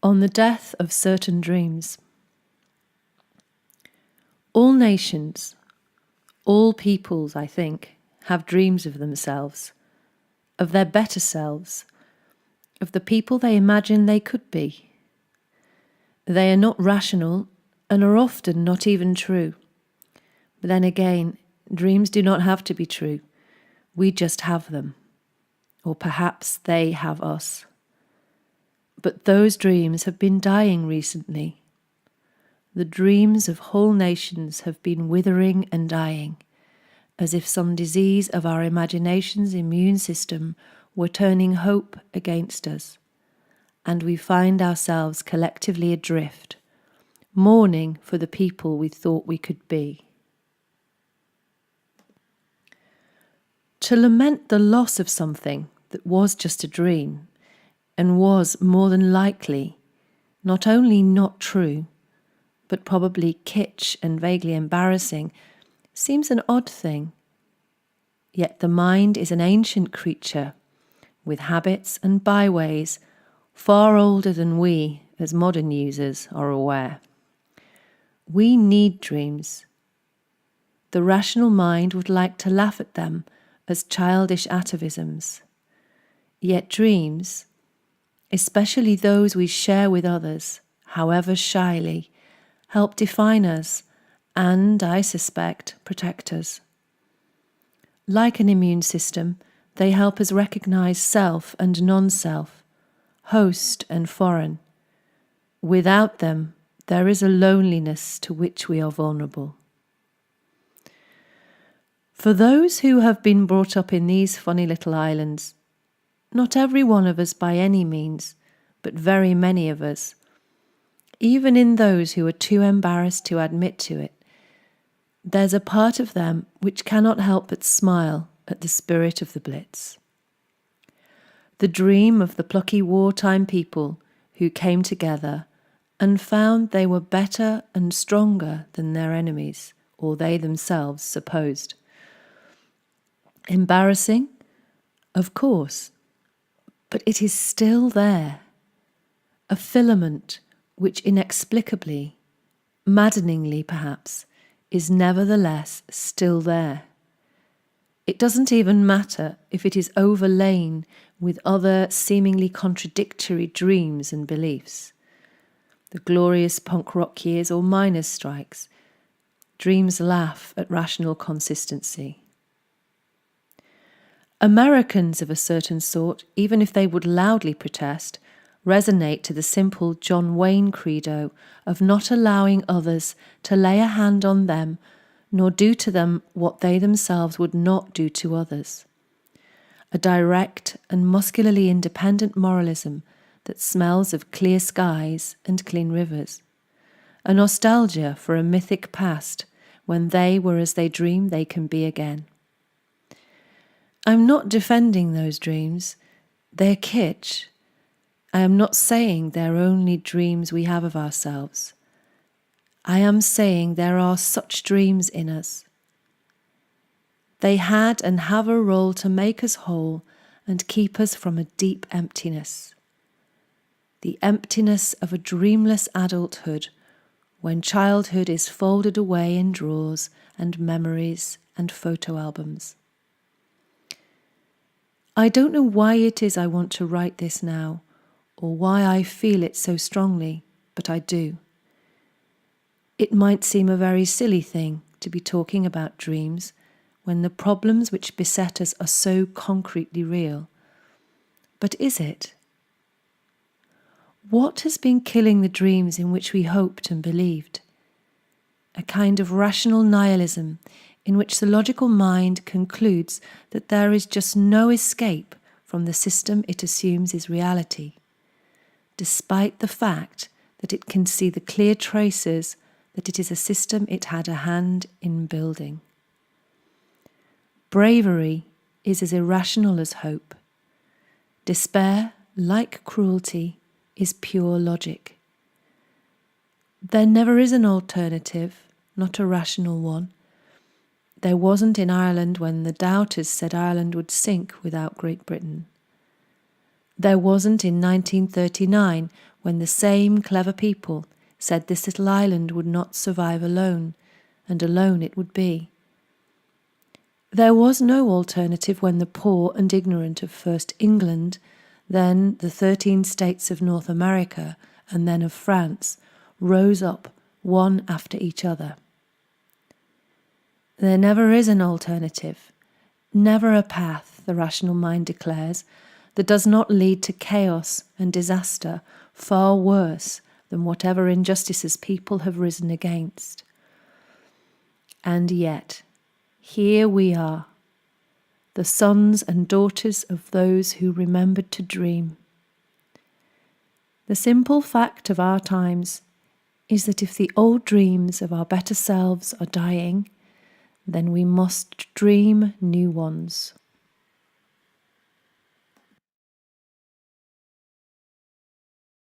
On the death of certain dreams. All nations, all peoples, I think, have dreams of themselves, of their better selves, of the people they imagine they could be. They are not rational and are often not even true. But then again, dreams do not have to be true. We just have them. Or perhaps they have us. But those dreams have been dying recently. The dreams of whole nations have been withering and dying, as if some disease of our imagination's immune system were turning hope against us, and we find ourselves collectively adrift, mourning for the people we thought we could be. To lament the loss of something that was just a dream, and was more than likely not only not true, but probably kitsch and vaguely embarrassing, seems an odd thing. Yet the mind is an ancient creature, with habits and byways far older than we, as modern users, are aware. We need dreams. The rational mind would like to laugh at them as childish atavisms. Yet dreams, especially those we share with others, however shyly, help define us and, I suspect, protect us. Like an immune system, they help us recognize self and non-self, host and foreign. Without them, there is a loneliness to which we are vulnerable. For those who have been brought up in these funny little islands, not every one of us by any means, but very many of us, even in those who are too embarrassed to admit to it, there's a part of them which cannot help but smile at the spirit of the Blitz. The dream of the plucky wartime people who came together and found they were better and stronger than their enemies, or they themselves supposed. Embarrassing? Of course. But it is still there. A filament which inexplicably, maddeningly perhaps, is nevertheless still there. It doesn't even matter if it is overlain with other seemingly contradictory dreams and beliefs. The glorious punk rock years or miners' strikes. Dreams laugh at rational consistency. Americans of a certain sort, even if they would loudly protest, resonate to the simple John Wayne credo of not allowing others to lay a hand on them, nor do to them what they themselves would not do to others. A direct and muscularly independent moralism that smells of clear skies and clean rivers. A nostalgia for a mythic past when they were as they dream they can be again. I'm not defending those dreams. They're kitsch. I am not saying they're only dreams we have of ourselves. I am saying there are such dreams in us. They had and have a role to make us whole and keep us from a deep emptiness. The emptiness of a dreamless adulthood when childhood is folded away in drawers and memories and photo albums. I don't know why it is I want to write this now, or why I feel it so strongly, but I do. It might seem a very silly thing to be talking about dreams when the problems which beset us are so concretely real. But is it? What has been killing the dreams in which we hoped and believed? A kind of rational nihilism in which the logical mind concludes that there is just no escape from the system it assumes is reality, despite the fact that it can see the clear traces that it is a system it had a hand in building. Bravery is as irrational as hope. Despair, like cruelty, is pure logic. There never is an alternative, not a rational one. There wasn't in Ireland when the doubters said Ireland would sink without Great Britain. There wasn't in 1939 when the same clever people said this little island would not survive alone, and alone it would be. There was no alternative when the poor and ignorant of first England, then the 13 states of North America, and then of France, rose up one after each other. There never is an alternative, never a path, the rational mind declares, that does not lead to chaos and disaster far worse than whatever injustices people have risen against. And yet, here we are, the sons and daughters of those who remembered to dream. The simple fact of our times is that if the old dreams of our better selves are dying, then we must dream new ones.